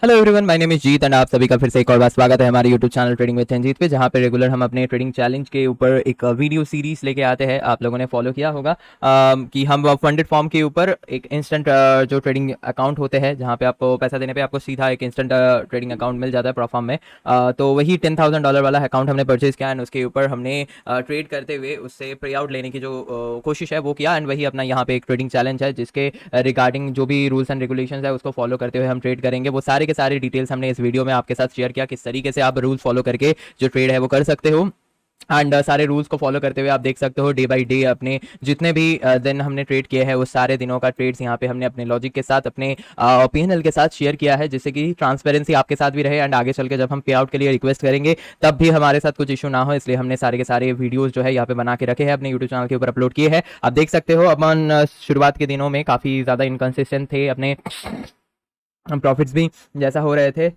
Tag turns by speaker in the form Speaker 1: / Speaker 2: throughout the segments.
Speaker 1: Hello everyone, my name is Jeet and आप सभी का फिर से एक और बार स्वागत है हमारे YouTube channel trading with Sanjeet पे, जहाँ पे रेगुलर हम अपने ट्रेडिंग चैलेंज के ऊपर एक वीडियो सीरीज लेके आते हैं। आप लोगों ने फॉलो किया होगा कि हम फंडेड फॉर्म के ऊपर एक इंस्टेंट जो ट्रेडिंग अकाउंट होते हैं, जहाँ पे आपको पैसा देने पे आपको सीधा एक इंस्टेंट ट्रेडिंग अकाउंट मिल जाता है प्रोफॉर्म में। तो वही $10,000 वाला अकाउंट हमने परचेज किया एंड उसके ऊपर हमने ट्रेड करते हुए उससे पे आउट लेने की जो कोशिश है वो किया। एंड वही अपना यहाँ पे एक ट्रेडिंग चैलेंज है जिसके रिगार्डिंग जो भी रूल्स एंड रेगुलेशंस है उसको फॉलो करते हुए हम ट्रेड करेंगे। वो सारे के सारे डिटेल्स हमने इस वीडियो में आपके साथ शेयर किया, किस तरीके से आप रूल्स फॉलो करके जो ट्रेड है वो कर सकते हो। एंड सारे रूल्स को फॉलो करते हुए आप देख सकते हो डे बाय डे अपने जितने भी दिन हमने ट्रेड किए हैं उस सारे दिनों का ट्रेड्स यहाँ पे हमने अपने लॉजिक के साथ, अपने ओपिनियन के साथ शेयर किया है, जिससे कि ट्रांसपेरेंसी आपके साथ भी रहे एंड आगे चल के जब हम पे आउट के लिए रिक्वेस्ट करेंगे तब भी हमारे साथ कुछ इशू ना हो। इसलिए हमने सारे के सारे वीडियोस जो है यहाँ पे बना के रखे हैं, अपने यूट्यूब चैनल के ऊपर अपलोड किए हैं। आप देख सकते हो अपन शुरुआत के दिनों में काफ़ी ज़्यादा इनकन्सिस्टेंट थे, अपने प्रॉफिट्स भी जैसा हो रहे थे,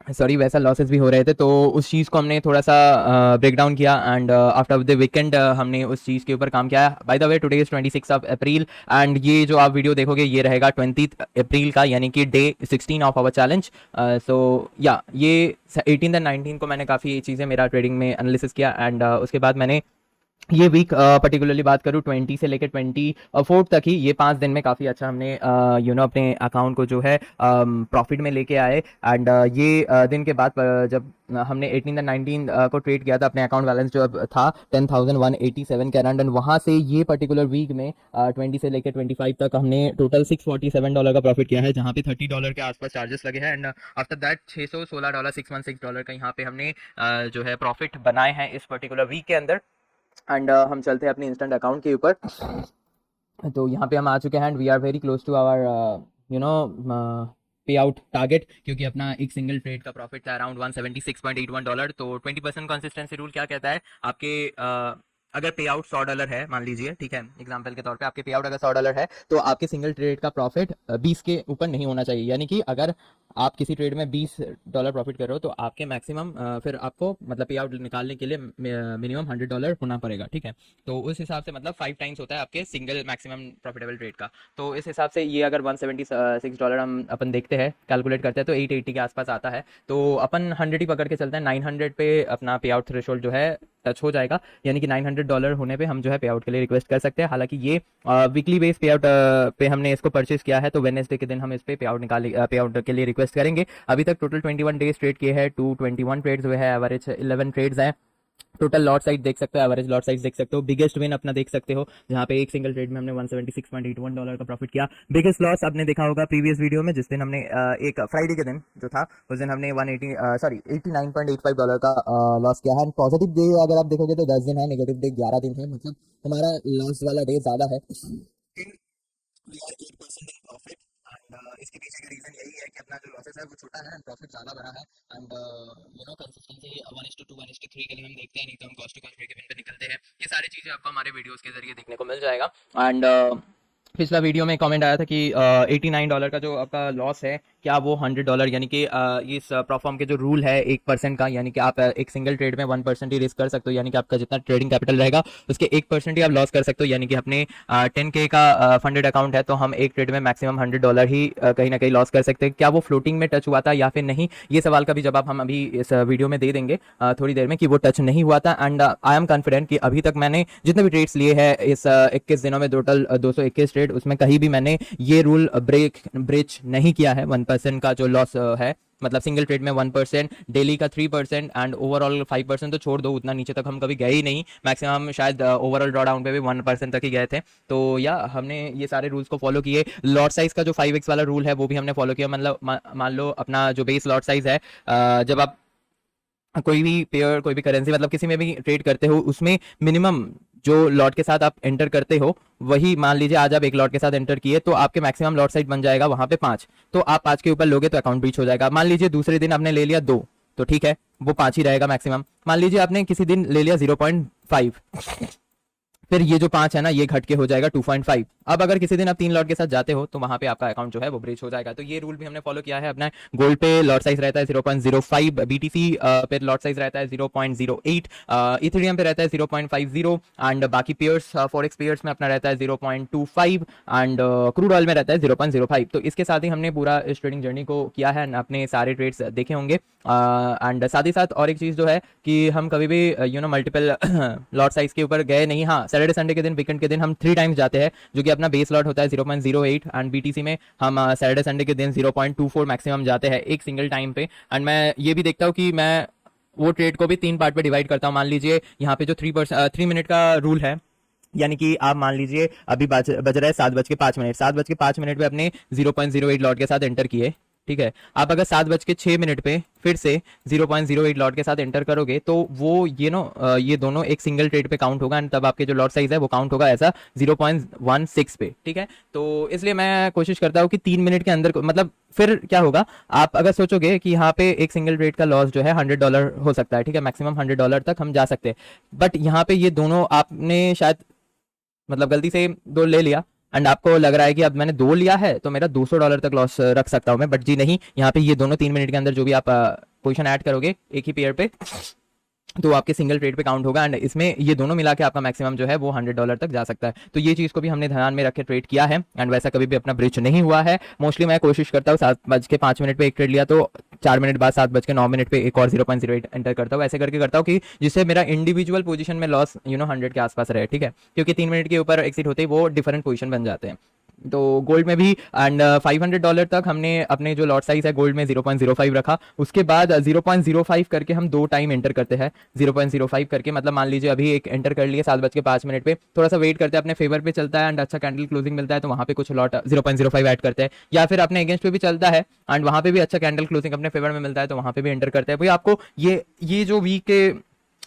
Speaker 1: सॉरी वैसा लॉसेस भी हो रहे थे। तो उस चीज़ को हमने थोड़ा सा ब्रेक डाउन किया एंड आफ्टर द वीकेंड हमने उस चीज़ के ऊपर काम किया। By the way today is 26 April and ये जो आप वीडियो देखोगे ये रहेगा 20 अप्रैल का, यानी कि डे 16 ऑफ आवर चैलेंज। सो या ये 18 एंड 19 को मैंने काफ़ी चीज़ें मेरा ट्रेडिंग में एनालिसिस किया एंड उसके बाद मैंने ये वीक पर्टिकुलरली बात करूँ 20 से लेकर 24 तक ही, ये 5 दिन में काफ़ी अच्छा हमने अपने अकाउंट को जो है प्रॉफिट में लेके आए। एंड ये दिन के बाद जब हमने 18 एंड 19 को ट्रेड किया था, अपने अकाउंट बैलेंस जो अब था 10,187 के अराउंड, एंड वहाँ से ये पर्टिकुलर वीक में 20 से लेकर 25 तक हमने टोटल $647 का प्रॉफिट किया है, जहाँ पे $30 के आसपास चार्जेस लगे हैं। एंड आफ्टर दैट $616 $616 का यहाँ पे हमने जो है प्रॉफिट बनाए हैं इस पर्टिकुलर वीक के अंदर। एंड हम चलते हैं अपने इंस्टेंट अकाउंट के ऊपर। तो यहाँ पे हम आ चुके हैं and we are very close to our you know pay out target, क्योंकि अपना एक सिंगल ट्रेड का प्रॉफिट था अराउंड $176.81। तो 20% कंसिस्टेंसी रूल क्या कहता है, आपके अगर पे आउट $100 है मान लीजिए, ठीक है, एग्जांपल के तौर पे आपके पे आउट अगर $100 है तो आपके सिंगल ट्रेड का प्रॉफिट 20 के ऊपर नहीं होना चाहिए। यानी कि अगर आप किसी ट्रेड में $20 प्रॉफिट कर रहे हो तो आपके मैक्सिमम फिर आपको मतलब पे आउट निकालने के लिए मिनिमम $100 होना पड़ेगा, ठीक है। तो उस हिसाब से मतलब 5 टाइम्स होता है आपके सिंगल मैक्सिमम प्रॉफिटेबल ट्रेड का। तो इस हिसाब से ये अगर $176 हम अपन देखते हैं, कैलकुलेट करते हैं, तो 880 के आसपास आता है। तो अपन 100 ही पकड़ के चलते हैं, 900 पे अपना पे आउट थ्रेशोल्ड जो है टच हो जाएगा, यानी कि $900 होने पे हम जो है पे आउट के लिए रिक्वेस्ट कर सकते हैं। हालांकि ये वीकली बेस पे आउट पे हमने इसको परचेज किया है, तो वेडनेसडे के दिन हम इस पे पे आउट पे आउट के लिए रिक्वेस्ट करेंगे। अभी तक टोटल 21 डेज ट्रेड किए हैं, 221 ट्रेड्स हुए हैं, एवरेज 11 ट्रेड्स हैं। टोटल लॉट साइज देख सकते हो, एवरेज लॉट साइज देख सकते हो, बिगेस्ट विन अपना देख सकते हो, जहाँ पे एक सिंगल ट्रेड में हमने $176.81 का प्रॉफिट किया। बिगेस्ट लॉस आपने देखा होगा प्रीवियस वीडियो में, जिस दिन हमने एक फ्राइडे के दिन जो था उस दिन हमने 89.85 डॉलर का लॉस किया है। पॉजिटिव डे अगर आप देखोगे तो 10 दिन है, नेगेटिव डे 11 दिन है, मतलब हमारा लॉस वाला डे ज्यादा है। we are 8% in profit and इसके पीछे का रीजन यही है कि अपना जो लॉसेस है वो छोटा है एंड प्रॉफिट ज्यादा बड़ा है। एंड कंसिस्टेंसी 1:2 1:3 के लिए हम देखते हैं, नहीं तो हम cost to cost break even पे निकलते हैं। ये सारी चीजें आपको हमारे वीडियोस के जरिए देखने को मिल जाएगा। एंड पिछला वीडियो में कमेंट आया था कि $89 का जो आपका लॉस है क्या वो $100, यानी कि इस प्रोफॉर्म के जो रूल है 1% का, यानी कि आप एक सिंगल ट्रेड में 1% ही रिस्क कर सकते हो, यानी कि आपका जितना ट्रेडिंग कैपिटल रहेगा उसके 1% ही आप लॉस कर सकते हो। यानी कि अपने 10K का फंडेड अकाउंट है तो हम एक ट्रेड में मैक्सिमम $100 ही कहीं ना कहीं लॉस कर सकते हैं। क्या वो फ्लोटिंग में टच हुआ था या फिर नहीं, ये सवाल का भी जवाब हम अभी इस वीडियो में दे देंगे थोड़ी देर में, कि वो टच नहीं हुआ था। एंड आई एम कॉन्फिडेंट कि अभी तक मैंने जितने भी ट्रेड्स लिए हैं इस 21 दिनों में, टोटल 221 ट्रेड, उसमें कहीं भी मैंने ये रूल ब्रेच नहीं किया है। 1% का जो लॉस है, मतलब सिंगल ट्रेड में 1%, डेली का 3% एंड ओवरऑल 5% तो छोड़ दो, उतना नीचे तक हम कभी गए ही नहीं। मैक्सिमम शायद ओवरऑल ड्रॉ डाउन पे भी 1% तक ही गए थे। तो या हमने ये सारे रूल्स को फॉलो किए। लॉट साइज का जो 5x वाला रूल है वो भी हमने फॉलो किया। मतलब मान लो अपना जो बेस लॉट साइज है, जब आप कोई भी पेयर, कोई भी करेंसी, मतलब किसी में भी ट्रेड करते हो, उसमें मिनिमम जो लॉट के साथ आप एंटर करते हो वही, मान लीजिए आज आप एक लॉट के साथ एंटर किए तो आपके मैक्सिमम लॉट साइज बन जाएगा वहां पे 5। तो आप 5 के ऊपर लोगे तो अकाउंट ब्रीच हो जाएगा। मान लीजिए दूसरे दिन आपने ले लिया 2, तो ठीक है वो 5 ही रहेगा मैक्सिमम। मान लीजिए आपने किसी दिन ले लिया 0.5, फिर ये जो 5 है ना ये घट के हो जाएगा 2.5। अब अगर किसी दिन आप 3 लॉट के साथ जाते हो तो वहां पे आपका अकाउंट जो है वो ब्रीच हो जाएगा। तो ये रूल भी हमने फॉलो किया है अपना। गोल्ड पे लॉट साइज रहता है 0.05, बीटीसी पे लॉट साइज रहता है 0.08, इथेरियम पे रहता है 0.50 एंड बाकी पेयर्स फॉरेक्स पेयर्स में अपना रहता है 0.25 एंड क्रूड ऑयल में रहता है 0.05। तो इसके साथ ही हमने पूरा इस ट्रेडिंग जर्नी को किया है, अपने सारे ट्रेड्स देखे होंगे। एंड साथ ही साथ और एक चीज़ जो है कि हम कभी भी मल्टीपल लॉट साइज के ऊपर गए नहीं। हाँ, सैटरडे संडे के दिन, वीकेंड के दिन हम 3 टाइम्स जाते हैं, जो कि अपना बेस लॉट होता है 0.08 एंड बीटीसी में हम सैटरडे संडे के दिन 0.24 मैक्सिमम जाते हैं एक सिंगल टाइम पे। एंड मैं ये भी देखता हूँ कि मैं वो ट्रेड को भी 3 पार्ट पे डिवाइड करता हूँ। मान लीजिए यहाँ पे जो 3 मिनट का रूल है, यानी कि आप मान लीजिए अभी बज रहा है 7:05, 7:05 पे अपने 0.08 लॉट के साथ एंटर किए, ठीक है। आप अगर 7:06 पे फिर से 0.08 लॉट के साथ एंटर करोगे तो वो ये दोनों एक सिंगल ट्रेड पे काउंट होगा एंड तब आपके जो लॉट साइज है वो काउंट होगा ऐसा 0.16 पे, ठीक है। तो इसलिए मैं कोशिश करता हूँ कि 3 मिनट के अंदर मतलब फिर क्या होगा, आप अगर सोचोगे कि यहाँ पे एक सिंगल ट्रेड का लॉस जो है $100 हो सकता है, ठीक है, मैक्सिमम $100 तक हम जा सकते हैं। बट यहाँ पे ये दोनों आपने शायद मतलब गलती से दो ले लिया एंड आपको लग रहा है कि अब मैंने 2 लिया है तो मेरा $200 तक लॉस रख सकता हूं मैं, बट जी नहीं, यहाँ पे ये दोनों 3 मिनट के अंदर जो भी आप पोजीशन ऐड करोगे एक ही पेयर पे तो आपके सिंगल ट्रेड पे काउंट होगा एंड इसमें ये दोनों मिला के आपका मैक्सिमम जो है वो $100 तक जा सकता है। तो ये चीज़ को भी हमने ध्यान में रख के ट्रेड किया है एंड वैसा कभी भी अपना ब्रिज नहीं हुआ है। मोस्टली मैं कोशिश करता हूँ 7:05 पे एक ट्रेड लिया तो 4 मिनट बाद 7:09 पे एक और 0.08 एंटर करता हूँ, ऐसे करके करता हूँ कि जिससे मेरा इंडिविजुअल पोजीशन में लॉस 100 के आसपास रहे, ठीक है, क्योंकि 3 मिनट के ऊपर एक्सिट होते ही वो डिफरेंट पोजीशन बन जाते हैं। तो गोल्ड में भी एंड $500 तक हमने अपने जो लॉट साइज है गोल्ड में 0.05 रखा। उसके बाद 0.05 करके हम 2 टाइम एंटर करते हैं 0.05 करके, मतलब मान लीजिए अभी एक एंटर कर लिए 7:05 पे, थोड़ा सा वेट करते हैं, अपने फेवर पे चलता है एंड अच्छा कैंडल क्लोजिंग मिलता है तो वहां पे कुछ लॉट 0.05 ऐड करते हैं, या फिर अपने अगेंस्ट पे भी चलता है एंड वहां पे भी अच्छा कैंडल क्लोजिंग अपने फेवर में मिलता है तो वहां पे भी एंटर करते हैं। भाई आपको ये जो वीक के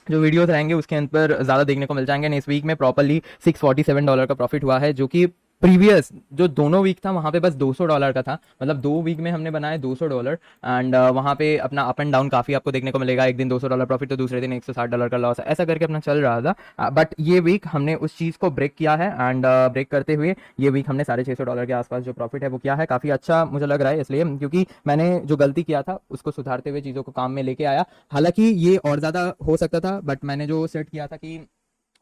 Speaker 1: जो वीडियोस रहेंगे उसके अंदर ज़्यादा देखने को मिल जाएंगे। इस वीक में प्रॉपरली $647 का प्रॉफिट हुआ है, जो कि प्रीवियस जो दोनों वीक था वहां पे बस $200 का था, मतलब 2 वीक में हमने बनाए $200 एंड वहां पे अपना अप एंड डाउन काफी आपको देखने को मिलेगा। एक दिन $200 प्रॉफिट तो दूसरे दिन $160 का लॉस, ऐसा करके अपना चल रहा था। बट ये वीक हमने उस चीज को ब्रेक किया है एंड ब्रेक करते हुए ये वीक हमने $650 के आसपास जो प्रॉफिट है वो किया है। काफी अच्छा मुझे लग रहा है, इसलिए क्योंकि मैंने जो गलती किया था उसको सुधारते हुए चीजों को काम में लेके आया। हालांकि ये और ज्यादा हो सकता था बट मैंने जो सेट किया था कि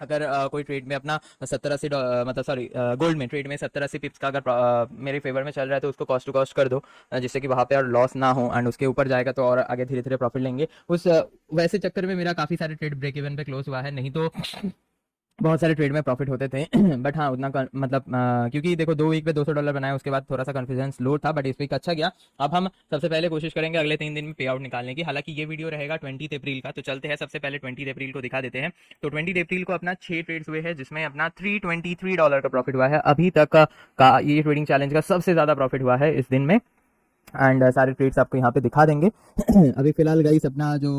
Speaker 1: अगर कोई ट्रेड में अपना 70-80 मतलब सॉरी गोल्ड में ट्रेड में 70-80 पिप्स का अगर मेरे फेवर में चल रहा है तो उसको कॉस्ट टू कॉस्ट कर दो, जिससे कि वहां पे और लॉस ना हो एंड उसके ऊपर जाएगा तो और आगे धीरे धीरे प्रॉफिट लेंगे। उस वैसे चक्कर में मेरा काफी सारे ट्रेड ब्रेक इवन पे क्लोज हुआ है, नहीं तो बहुत सारे ट्रेड में प्रॉफिट होते थे बट हाँ उतना मतलब क्योंकि देखो 2 वीक पे $200 बनाए उसके बाद थोड़ा सा कॉन्फिडेंस लो था, बट इस वीक अच्छा गया। अब हम सबसे पहले कोशिश करेंगे अगले 3 दिन में पे आउट निकालने की। हालांकि ये वीडियो रहेगा 20 अप्रैल का, तो चलते हैं सबसे पहले 20 अप्रैल को दिखा देते हैं। तो 20 अप्रैल को अपना 6 ट्रेड्स हुए हैं जिसमें अपना $323 का प्रॉफिट हुआ है अभी तक का ये ट्रेडिंग चैलेंज का सबसे ज्यादा प्रॉफिट हुआ है इस दिन में एंड सारे ट्रेड्स आपको यहाँ पे दिखा देंगे अभी फिलहाल गाइस अपना जो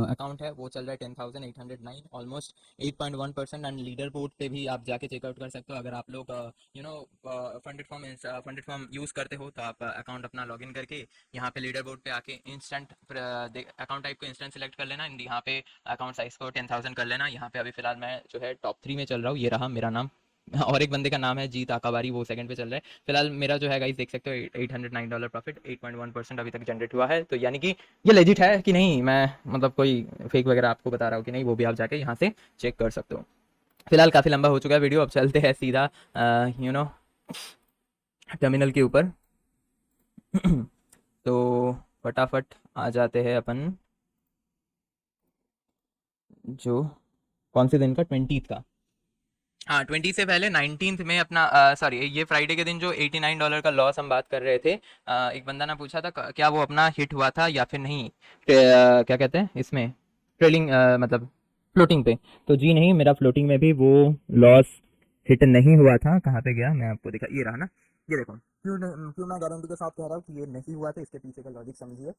Speaker 1: अकाउंट है वो चल रहा है 10,809, ऑलमोस्ट 8.1% एंड लीडर बोर्ड पे भी आप जाके चेकआउट कर सकते हो। अगर आप लोग फंडेड फॉर्म यूज करते हो तो आप अकाउंट अपना लॉगिन करके यहाँ पे लीडर बोर्ड पे आके इंस्टेंट अकाउंट टाइप को इंस्टेंट सेलेक्ट कर लेना एंड यहाँ पे अकाउंट साइज को 10,000 कर लेना। यहाँ पे अभी फिलहाल मैं जो है टॉप 3 में चल रहा हूँ, ये रहा मेरा नाम और एक बंदे का नाम है जीत आकाबारी, वो सेकंड पे चल रहा है। फिलहाल मेरा जो है गाइस देख सकते हो $809 प्रॉफिट, 8.1% अभी तक जनरेट हुआ है। तो यानी कि ये लेजिट है कि नहीं, मैं मतलब कोई फेक वगैरह आपको बता रहा हूँ कि नहीं, वो भी आप जाके यहाँ से चेक कर सकते हो। फिलहाल काफ़ी लंबा हो चुका है वीडियो, अब चलते हैं सीधा टर्मिनल के ऊपर तो फटाफट आ जाते हैं अपन जो कौन से दिन का 20 का, हाँ 20 से पहले 19 में अपना सॉरी ये फ्राइडे के दिन जो $89 का लॉस हम बात कर रहे थे। एक बंदा ने पूछा था क्या वो अपना हिट हुआ था या फिर नहीं, क्या कहते हैं इसमें ट्रेलिंग मतलब फ्लोटिंग पे। तो जी नहीं, मेरा फ्लोटिंग में भी वो लॉस हिट नहीं हुआ था। कहाँ पे गया, मैं आपको दिखा, ये रहा ना, ये देखो। क्यों मैं गारंटी के साथ कह रहा हूँ कि ये नहीं हुआ था, इसके पीछे का लॉजिक समझिए।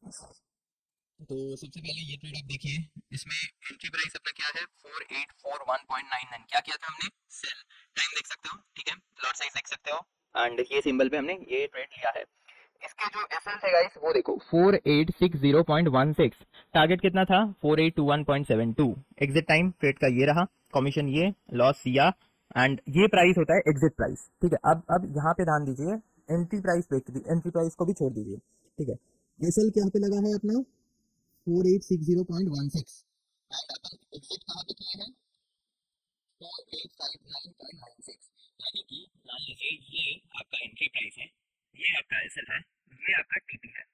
Speaker 1: तो सबसे पहले ये ट्रेड आप देखिए, इसमें एंट्री प्राइस अपना क्या है 4841.99, क्या किया था हमने, सेल। टाइम देख सकते हो, ठीक है, लॉट साइज देख सकते हो एंड ये सिंबल पे हमने ये ट्रेड लिया है। इसके जो एसएल थे गाइस वो देखो 4860.16, टारगेट कितना था 4821.72, एग्जिट टाइम ट्रेड का ये रहा, कमीशन ये, लॉस या एंड ये प्राइस होता है एग्जिट प्राइस, ठीक है। अब यहाँ पे ध्यान दीजिए, एंट्री प्राइस देख दी, एंट्री प्राइस को भी छोड़ दीजिए, ठीक है। एसएल यहाँ पे लगा है अपना 4860.16 एंड अपन एग्जिट कहाँ पे किए हैं 4859.96, यानी कि मान लीजिए ये आपका एंट्री प्राइस है, ये आपका एसएल है, ये आपका टीपी है,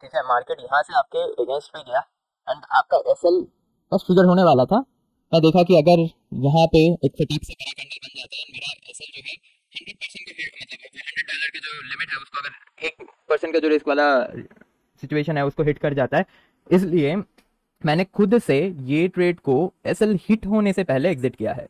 Speaker 1: ठीक है। मार्केट यहाँ से आपके अगेंस्ट में गया एंड आपका एसएल बस फिगर होने वाला था। मैं देखा कि अगर यहाँ पे एक फटीक से बड़ा कैंडल बन जाता है and मेरा एसएल जो है 100% के मतलब $100 के जो लिमिट है उसको अगर 1% का जो रिस्क वाला सिचुएशन है उसको हिट कर जाता है, इसलिए मैंने खुद से ये ट्रेड को एसएल हिट होने से पहले एग्जिट किया है।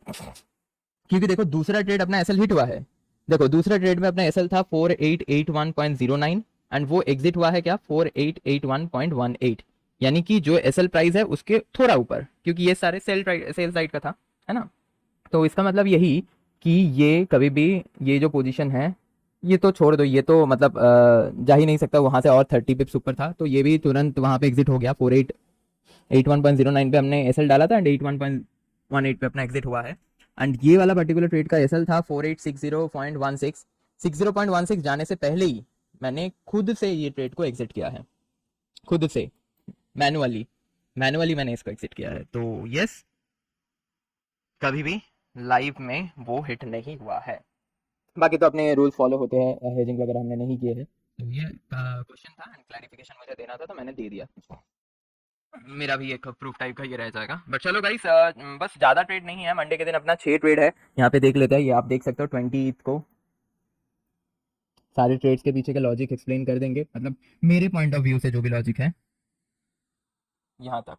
Speaker 1: क्योंकि देखो दूसरा ट्रेड अपना एसएल हिट हुआ है, देखो दूसरा ट्रेड में अपना एसएल था 4881.09 एंड वो एग्जिट हुआ है क्या 4881.18, यानी कि जो एसएल प्राइस है उसके थोड़ा ऊपर, क्योंकि ये सारे सेल साइड का था, है ना। तो इसका मतलब यही कि ये कभी भी ये जो पोजीशन है ये तो छोड़ दो, ये तो मतलब जा ही नहीं सकता, वहां से और 30 पिप्स ऊपर था तो ये भी तुरंत वहां पे एग्जिट हो गया। 4881.09 पे हमने एसएल डाला था एंड 81.18 पे अपना एग्जिट हुआ है। एंड ये वाला पर्टिकुलर ट्रेड का एसएल था 4860.16, 60.16 जाने से पहले ही मैंने खुद से ये ट्रेड को एग्जिट किया है, खुद से मैनुअली मैनुअली मैंने इसको एग्जिट किया है। तो यस, कभी भी लाइव में वो हिट नहीं हुआ है। बाकी तो अपने रूल्स फॉलो होते हैं, हेजिंग वगैरह हमने नहीं किए हैं। तो ये क्वेश्चन था एंड क्लैरिफिकेशन मुझे देना था तो मैंने दे दिया। मेरा भी एक प्रूफ टाइप का ये रह जाएगा। बट चलो गाइस, बस ज़्यादा ट्रेड नहीं है, मंडे के दिन अपना 6 ट्रेड है, यहाँ पे देख लेते हैं। ये आप देख सकते हो 20 को सारे ट्रेड्स के पीछे का लॉजिक एक्सप्लेन कर देंगे, मतलब मेरे पॉइंट ऑफ व्यू से जो भी लॉजिक है यहाँ तक।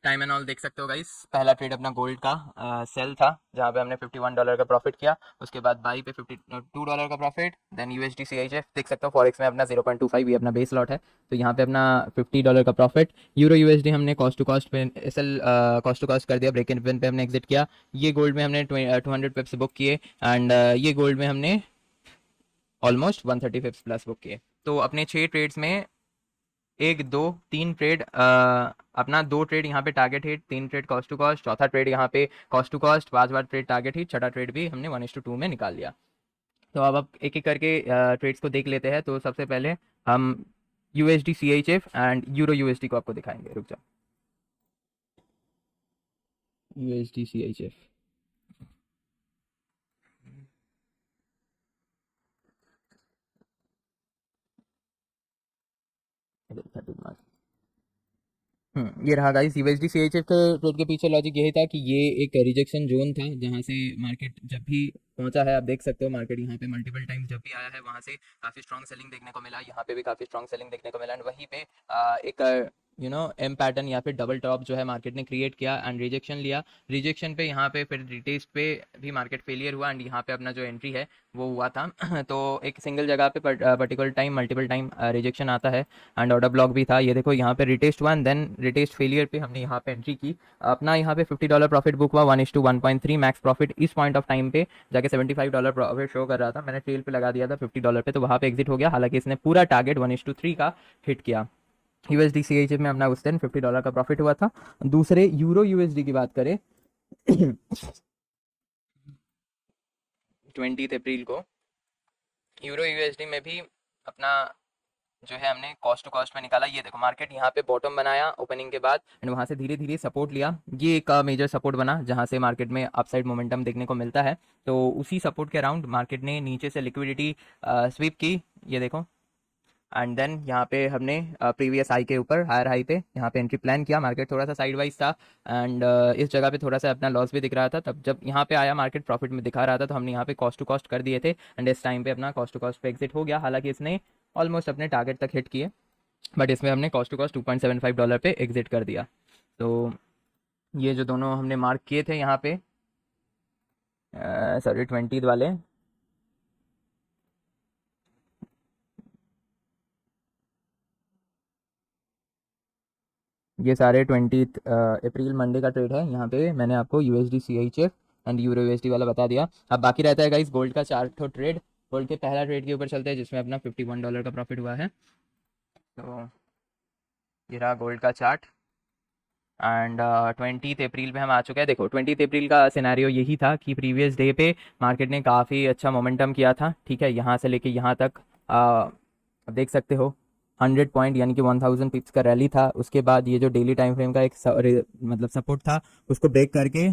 Speaker 1: टाइम एंड ऑल देख सकते हो गाइस। पहला ट्रेड अपना गोल्ड का सेल था जहाँ पे हमने $51 का प्रॉफिट किया, उसके बाद बाई पे $52 का प्रॉफिट, देन यूएसडी सीएचएफ देख सकते हो फॉरेक्स में अपना 0.25 ये अपना बेस लॉट है, तो यहाँ पे अपना $50 का प्रॉफिट। यूरो यूएसडी हमने कॉस्ट टू कॉस्ट पे एसएल कॉस्ट टू कॉस्ट कर दिया, ब्रेक इवन पे हमने एग्जिट किया। ये गोल्ड में हमने 200 पिप्स बुक किए एंड ये गोल्ड में हमने ऑलमोस्ट 130 पिप्स प्लस बुक किए। तो अपने 6 ट्रेड्स में एक दो तीन ट्रेड अपना 2 ट्रेड यहाँ पे target hit, 3 trade cost to cost, चौथा ट्रेड यहाँ पे कॉस्ट टू कॉस्ट, 5 बार ट्रेड टारगेट हिट, छठा ट्रेड भी हमने 1:2 में निकाल लिया। तो अब आप एक एक करके ट्रेड्स को देख लेते हैं। तो सबसे पहले हम USD CHF and euro USD को आपको दिखाएंगे, रुक जाओ। यूएसडी सीएचएफ ये रहा गाइस यूएसडी सीएचएफ के ट्रेड के पीछे लॉजिक यही था कि ये एक रिजेक्शन जोन था जहां से मार्केट जब भी पहुंचा है, आप देख सकते हो मार्केट यहाँ पे मल्टीपल टाइम्स जब भी आया है वहां से काफी स्ट्रॉन्ग सेलिंग देखने को मिला, यहाँ पे भी काफी स्ट्रॉन्ग सेलिंग देखने को मिला एंड वहीं पे एक एम पैटर्न या फिर डबल टॉप जो है मार्केट ने क्रिएट किया एंड रिजेक्शन लिया। रिजेक्शन पे यहाँ पे फिर रिटेस्ट पे भी मार्केट फेलियर हुआ एंड यहाँ पे अपना जो एंट्री है वो हुआ था तो एक सिंगल जगह पे particular time multiple time rejection आता है एंड ऑर्डर ब्लॉक भी था। ये देखो यहाँ पे रिटेस्ट हुआ एंड देन रिटेस्ट फेलियर पे हमने यहाँ पे एंट्री की, अपना यहाँ पे $50 प्रॉफिट बुक हुआ, 1:1.3 मैक्स प्रॉफिट। इस पॉइंट ऑफ टाइम पे जाके $75 प्रॉफिट शो कर रहा था, मैंने ट्रेल पे लगा दिया था $50 पे, तो वहाँ पे एग्जिट हो गया। हालांकि इसने पूरा टारगेट 1:3 का हिट किया। यूएसडी सीएचएफ में अपना उस दिन $50 का प्रॉफिट हुआ था। दूसरे यूरो यूएसडी की बात करें 20 अप्रैल को यूरो यूएसडी में भी अपना जो है हमने कॉस्ट टू कॉस्ट में निकाला। ये देखो मार्केट यहाँ पे बॉटम बनाया ओपनिंग के बाद एंड वहाँ से धीरे धीरे सपोर्ट लिया, ये एक मेजर सपोर्ट बना जहाँ से मार्केट में अपसाइड मोमेंटम देखने को मिलता है। तो उसी सपोर्ट के अराउंड मार्केट ने नीचे से लिक्विडिटी स्वीप की, ये देखो एंड देन यहाँ पे हमने प्रीवियस हाई के ऊपर हायर हाई पे यहाँ पे एंट्री प्लान किया। मार्केट थोड़ा सा साइड वाइज था एंड इस जगह पे थोड़ा सा अपना लॉस भी दिख रहा था, तब जब यहाँ पे आया मार्केट प्रॉफिट में दिखा रहा था तो हमने यहाँ पे कॉस्ट टू कॉस्ट कर दिए थे एंड इस टाइम पे अपना कॉस्ट टू कॉस्ट पे एग्जिट हो गया। हालांकि इसने ऑलमोस्ट अपने टारगेट तक हिट किए बट इसमें हमने कॉस्ट टू कॉस्ट $2.75 पे एग्जिट कर दिया। तो ये जो दोनों हमने मार्क किए थे यहाँ पे सॉरी 20 वाले, ये सारे 20 अप्रैल मंडे का ट्रेड है। यहाँ पे मैंने आपको USD CHF and euro USD वाला बता दिया। अब बाकी रहता है गाइस गोल्ड का 4 ट्रेड। गोल्ड के पहला ट्रेड के ऊपर चलते हैं जिसमें अपना $51 का प्रॉफिट हुआ है। तो ये रहा गोल्ड का चार्ट। एंड 20 अप्रैल पे हम आ चुके हैं। देखो 20 अप्रैल का सिनेरियो यही था कि प्रीवियस डे पे मार्केट ने काफ़ी अच्छा मोमेंटम किया था, ठीक है, यहाँ से लेके यहाँ तक अब देख सकते हो 100 पॉइंट यानी कि 1000 पिप्स का रैली था। उसके बाद ये जो डेली टाइम फ्रेम का एक मतलब सपोर्ट था उसको ब्रेक करके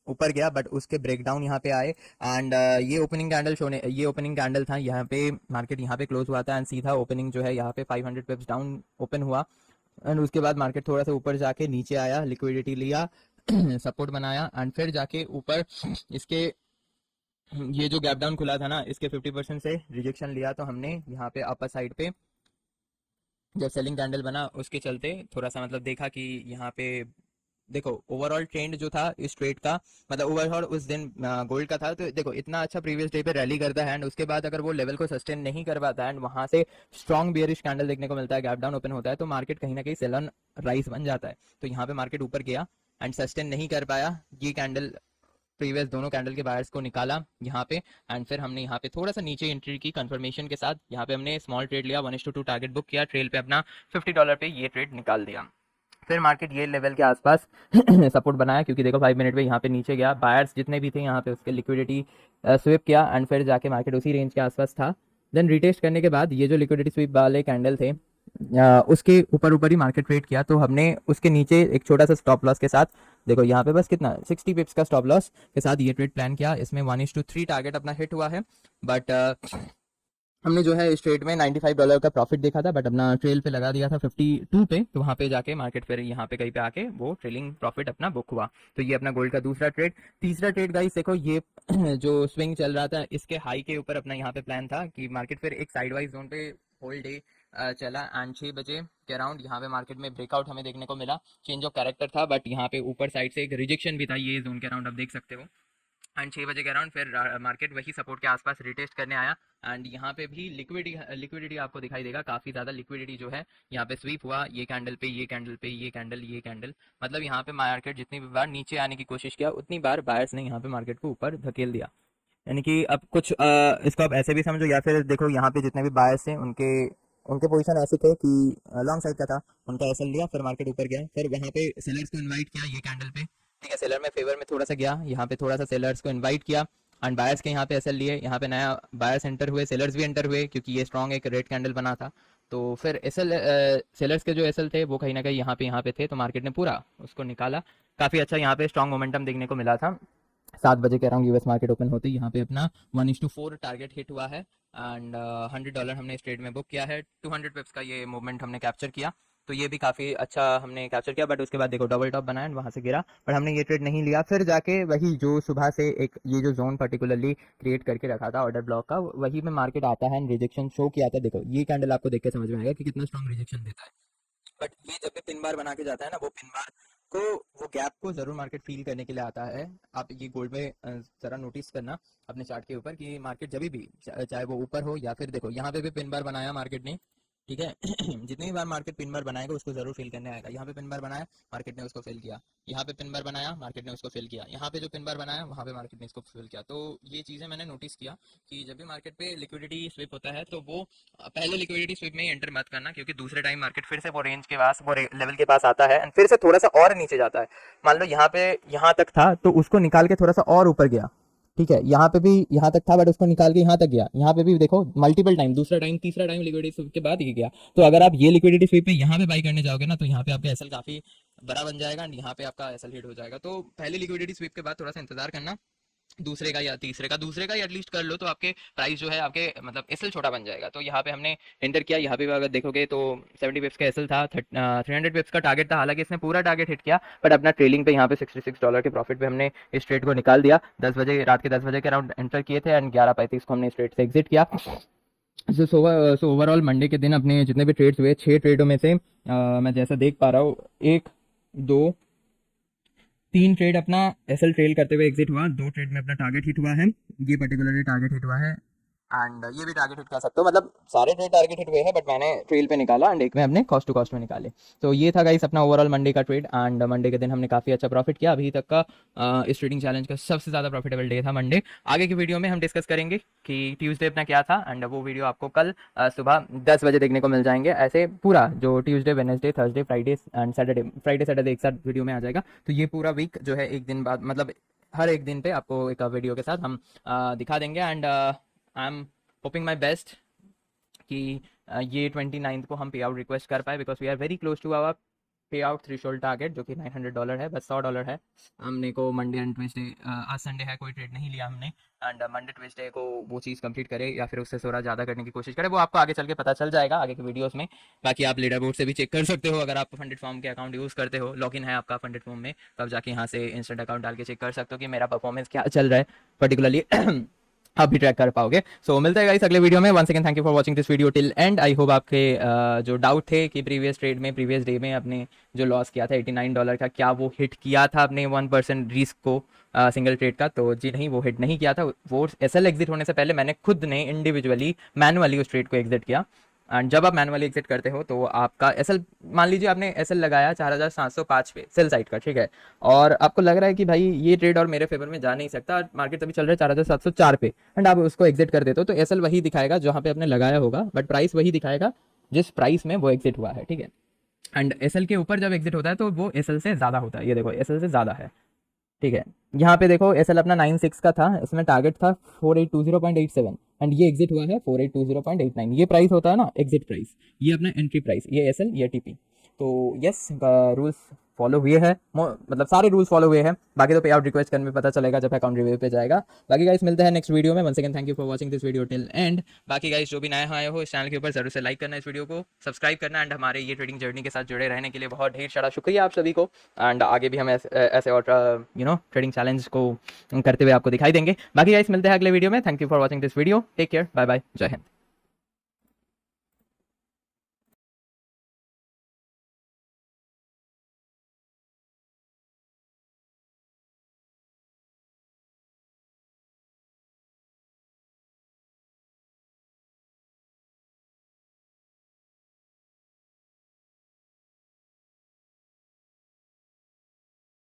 Speaker 1: ऊपर गया, बट उसके ब्रेकडाउन यहाँ पे आए एंड ये ओपनिंग कैंडल था, यहाँ पे मार्केट यहाँ पे क्लोज हुआ था एंड सीधा ओपनिंग जो है यहाँ पे 500 पिप्स डाउन ओपन हुआ। एंड उसके बाद मार्केट थोड़ा सा ऊपर जाके नीचे आया, लिक्विडिटी लिया सपोर्ट बनाया एंड फिर जाके ऊपर इसके ये जो गैप डाउन खुला था ना इसके 50% से रिजेक्शन लिया, तो हमने यहाँ पे अपर साइड पे जब सेलिंग कैंडल बना उसके चलते थोड़ा सा मतलब देखा कि यहाँ पे देखो ओवरऑल ट्रेंड जो था इस ट्रेड का, मतलब ओवरऑल उस दिन गोल्ड का था, तो देखो इतना अच्छा प्रीवियस डे पे रैली करता है एंड उसके बाद अगर वो लेवल को सस्टेन नहीं कर पाता है एंड वहां से स्ट्रॉन्ग बियरिश कैंडल देखने को मिलता है, गैप डाउन ओपन होता है, तो मार्केट कहीं ना कहीं सेल ऑन राइज बन जाता है। तो यहाँ पे मार्केट ऊपर गया एंड सस्टेन नहीं कर पाया, ये कैंडल प्रीवियस दोनों कैंडल के बायर्स को निकाला यहाँ पे एंड फिर हमने यहाँ पे थोड़ा सा नीचे एंट्री की कंफर्मेशन के साथ यहाँ पे हमने स्मॉल ट्रेड लिया, 1:2 टारगेट बुक किया, ट्रेल पे अपना $50 पे ये ट्रेड निकाल दिया। फिर मार्केट ये लेवल के आसपास सपोर्ट बनाया क्योंकि देखो 5 मिनट पे यहाँ पे नीचे गया, बायर्स जितने भी थे यहाँ पे उसके लिक्विडिटी स्विप किया एंड फिर जाके मार्केट उसी रेंज के आसपास था। देन रिटेस्ट करने के बाद ये जो लिक्विडिटी स्विप वाले कैंडल थे उसके ऊपर ऊपर ही मार्केट ट्रेड किया, तो हमने उसके नीचे एक छोटा सा स्टॉप लॉस के साथ, देखो यहाँ पे बस कितना 60 पिप्स का स्टॉप लॉस के साथ ये ट्रेड प्लान किया। इसमें 1:3 टारगेट अपना हिट हुआ है, बट हमने जो है इस ट्रेड में $95 का प्रॉफिट देखा था, बट अपना ट्रेल पे लगा दिया था 52 पे, तो वहाँ पे जाके मार्केट फिर यहाँ पे कहीं पे आके वो ट्रेलिंग प्रॉफिट अपना बुक हुआ। तो ये अपना गोल्ड का दूसरा ट्रेड। तीसरा ट्रेड गाइस देखो ये जो स्विंग चल रहा था इसके हाई के ऊपर अपना यहाँ पे प्लान था कि मार्केट फिर एक साइडवाइज जोन पे होल डे चला एंड 6 बजे के अराउंड यहाँ पे मार्केट में ब्रेकआउट हमें देखने को मिला, चेंज ऑफ कैरेक्टर था, बट यहाँ पे ऊपर साइड से एक रिजेक्शन भी था ये जोन के अराउंड आप देख सकते हो एंड 6 बजे के अराउंड फिर मार्केट वही सपोर्ट के आसपास रिटेस्ट करने आया एंड यहाँ पे भी लिक्विडिटी आपको दिखाई देगा, काफ़ी ज़्यादा लिक्विडिटी जो है यहाँ पे स्वीप हुआ, ये कैंडल पे ये कैंडल पे ये कैंडल ये कैंडल, मतलब यहाँ पे मार्केट जितनी भी बार नीचे आने की कोशिश किया उतनी बार बायर्स ने यहाँ पे मार्केट को ऊपर धकेल दिया। यानी कि अब कुछ इसको आप ऐसे भी समझो या फिर देखो यहाँ पे जितने भी बायर्स थे उनके उनके पोजीशन ऐसे थे कि लॉन्ग साइड का था, उनका एसएल लिया, फिर मार्केट ऊपर गया, फिर वहाँ पे सेलर्स को इनवाइट किया ये कैंडल पे, ठीक है, सेलर में फेवर में थोड़ा सा गया, यहाँ पे थोड़ा सा सेलर्स को इनवाइट किया एंड बायर्स के यहाँ पे एसएल लिए, यहाँ पे नया बायर्स एंटर हुए, सेलर्स भी एंटर हुए क्योंकि ये स्ट्रॉन्ग एक रेड कैंडल बना था, तो फिर एसएल सेलर्स के जो एसएल थे वो कहीं ना कहीं यहाँ पे थे, तो मार्केट ने पूरा उसको निकाला, काफ़ी अच्छा यहाँ पे स्ट्रॉन्ग मोमेंटम देखने को मिला था। 7 बजे के अराउंड यूएस मार्केट ओपन होते ही यहाँ पे अपना 1:4 टारगेट हिट हुआ है एंड $100 हमने इस ट्रेड में बुक किया है, 200 पिप्स का ये मूवमेंट हमने कैप्चर किया, तो ये भी काफ़ी अच्छा हमने कैप्चर किया, बट उसके बाद देखो डबल टॉप बनाया वहाँ से गिरा, पर हमने ये ट्रेड नहीं लिया, फिर जाके वही जो सुबह से एक ये जो जोन पर्टिकुलरली क्रिएट करके रखा था ऑर्डर ब्लॉक का, वही में मार्केट आता है एंड रिजेक्शन शो किया था, देखो ये कैंडल आपको देख के समझ में आएगा कि कितना स्ट्रॉन्ग रिजेक्शन देता है, बट ये जब भी पिन बार बना के जाता है ना वो पिन बार को वो गैप को जरूर मार्केट फील करने के लिए आता है। आप ये गोल्ड में जरा नोटिस करना अपने चार्ट के ऊपर कि मार्केट जब भी चाहे वो ऊपर हो या फिर देखो यहाँ पे भी पिन बार बनाया मार्केट ने, ठीक है जितनी भी बार मार्केट पिन बार बनाएगा उसको जरूर फिल करने आएगा, यहाँ पे पिन बार बनाया मार्केट ने उसको फिल किया, यहाँ पे पिन बार बनाया मार्केट ने उसको फिल किया, यहाँ पे जो पिन बार बनाया वहाँ पे मार्केट ने इसको फिल किया, तो ये चीजें मैंने नोटिस किया कि जब भी मार्केट पे लिक्विडिटी स्विप होता है तो वो पहले लिक्विडिटी स्विप में ही एंटर मत करना, क्योंकि दूसरे टाइम मार्केट फिर से वो रेंज के पास वो लेवल के पास आता है एंड फिर से थोड़ा सा और नीचे जाता है, मान लो यहाँ पे यहाँ तक था तो उसको निकाल के थोड़ा सा और ऊपर गया, ठीक है, यहाँ पे भी यहाँ तक था बट उसको निकाल के यहाँ तक गया, यहाँ पे भी देखो मल्टीपल टाइम, दूसरा टाइम तीसरा टाइम लिक्विडिटी स्वीप के बाद ये गया, तो अगर आप ये लिक्विडिटी स्वीप पे यहाँ पे बाई करने जाओगे ना तो यहाँ पे आपका एसएल काफी बड़ा बन जाएगा एंड यहाँ पे आपका एसएल हिट हो जाएगा, तो पहले लिक्विडिटी स्वीप के बाद थोड़ा सा इंतजार करना, दूसरे का या तीसरे का, दूसरे का एटलीस्ट कर लो तो आपके प्राइस जो है आपके मतलब एसएल छोटा बन जाएगा, तो यहाँ पे हमने एंटर किया, यहाँ पे भी अगर देखोगे तो 70 पिप्स का एसएल था, 300 पिप्स का टारगेट था, हालांकि इसने पूरा टारगेट हिट किया, बट अपना ट्रेलिंग पे यहाँ पे $66 के प्रॉफिट पे हमने इस ट्रेड को निकाल दिया, 10 बजे रात के 10 बजे के अराउंड एंटर किए थे एंड 11:35 को हमने इस ट्रेड से एग्जिट किया। सो ओवरऑल मंडे के दिन अपने जितने भी ट्रेड्स हुए 6 ट्रेडों में से मैं जैसा देख पा रहा हूँ 1 2 3 ट्रेड अपना एसएल ट्रेल करते हुए एग्जिट हुआ, 2 ट्रेड में अपना टारगेट हिट हुआ है, ये पर्टिकुलरली टारगेट हिट हुआ है एंड ये भी टारगेट हिट कर सकते हो, मतलब सारे ट्रेड टारगेट हिट हुए हैं बट मैंने ट्रेल पे निकाला एंड एक में अपने कॉस्ट टू कॉस्ट में निकाले। तो ये था गाइस अपना ओवरऑल मंडे का ट्रेड एंड मंडे के दिन हमने काफ़ी अच्छा प्रॉफिट किया, अभी तक का इस ट्रेडिंग चैलेंज का सबसे ज़्यादा प्रॉफिटेबल डे था मंडे। आगे की वीडियो में हम डिस्कस करेंगे कि ट्यूसडे अपना क्या था एंड वो वीडियो आपको कल सुबह 10 बजे देखने को मिल जाएंगे। ऐसे पूरा जो Tuesday Wednesday Thursday Friday and Saturday, Friday Saturday एक साथ वीडियो में आ जाएगा। तो ये पूरा वीक जो है एक दिन बाद, मतलब हर एक दिन पे आपको एक वीडियो के साथ हम दिखा देंगे and I am hoping my best कि ये 29 को हम पे आउट रिक्वेस्ट कर पाए, because we are very close to our pay out threshold target जो कि $900 है, बस $100 है। हमने को मंडे एंड ट्यूसडे, आज संडे है, कोई ट्रेड नहीं लिया हमने एंड मंडे ट्यूसडे को वो चीज़ कंप्लीट करे या फिर उससे थोड़ा ज़्यादा करने की कोशिश करे, वो आपको आगे चल के पता चल जाएगा आगे के वीडियोस में। बाकी आप लीडर बोर्ड से भी चेक कर सकते हो, अगर आप फंडेड फॉर्म के अकाउंट यूज़ करते हो, लॉगिन है आपका फंडेड फॉर्म में, तब जाके यहाँ से इंस्टेंट अकाउंट डाल के चेक कर सकते हो कि मेरा परफॉर्मेंस क्या चल रहा है पर्टिकुलरली आप भी ट्रैक कर पाओगे। सो मिलते हैं गाइस अगले वीडियो में। Once again thank you for watching this video till end. I hope आपके जो डाउट थे कि प्रीवियस ट्रेड में, प्रीवियस डे में अपने जो लॉस किया था $89 का, क्या वो हिट किया था अपने 1% रिस्क को सिंगल ट्रेड का, तो जी नहीं, वो हिट नहीं किया था। वो एसएल एग्जिट होने से पहले मैंने खुद ने इंडिविजुअली मैनुअली उस ट्रेड को एग्जिट किया एंड जब आप मैनुअली एग्जिट करते हो तो आपका एसएल, मान लीजिए आपने एसएल लगाया 4705 पे सेल साइड का, ठीक है, और आपको लग रहा है कि भाई ये ट्रेड और मेरे फेवर में जा नहीं सकता, मार्केट अभी चल रहा है 4704 पे एंड आप उसको एग्जिट कर देते हो, तो एसएल वही दिखाएगा जहां पे आपने लगाया होगा, बट प्राइस वही दिखाएगा जिस प्राइस में वो एग्जिट हुआ है, ठीक है। एंड एसएल के ऊपर जब एग्जिट होता है तो वो एसएल से ज्यादा होता है, ये देखो एसएल से ज्यादा है, ठीक है। यहाँ पे देखो एसएल अपना 96 का था, इसमें टारगेट था 4820.87 एंड ये एग्जिट हुआ है 4820.89। ये प्राइस होता है ना एग्जिट प्राइस, ये अपना एंट्री प्राइस, ये एसएल ये टीपी। तो यस, रूल्स फॉलो हुए हैं, मतलब सारे रूल्स फॉलो हुए हैं। बाकी तो पे आउट रिक्वेस्ट करने में पता चलेगा जब अकाउंट रिव्यू पे जाएगा। बाकी गाइस मिलते हैं नेक्स्ट वीडियो में। Once again thank you for watching this video till end. बाकी गाइस जो भी नए आए हो इस चैनल के ऊपर जरूर से लाइक करना, इस वीडियो को सब्सक्राइब करना एंड हमारे ये ट्रेडिंग जर्नी के साथ जुड़े रहने के लिए बहुत ढेर सारा शुक्रिया आप सभी को। एंड आगे भी हम ऐसे और ट्रेडिंग चैलेंज को करते हुए आपको दिखाई देंगे। बाकी गाइस मिलते हैं अगले वीडियो में। Thank you for watching this video, take care, bye bye, जय हिंद।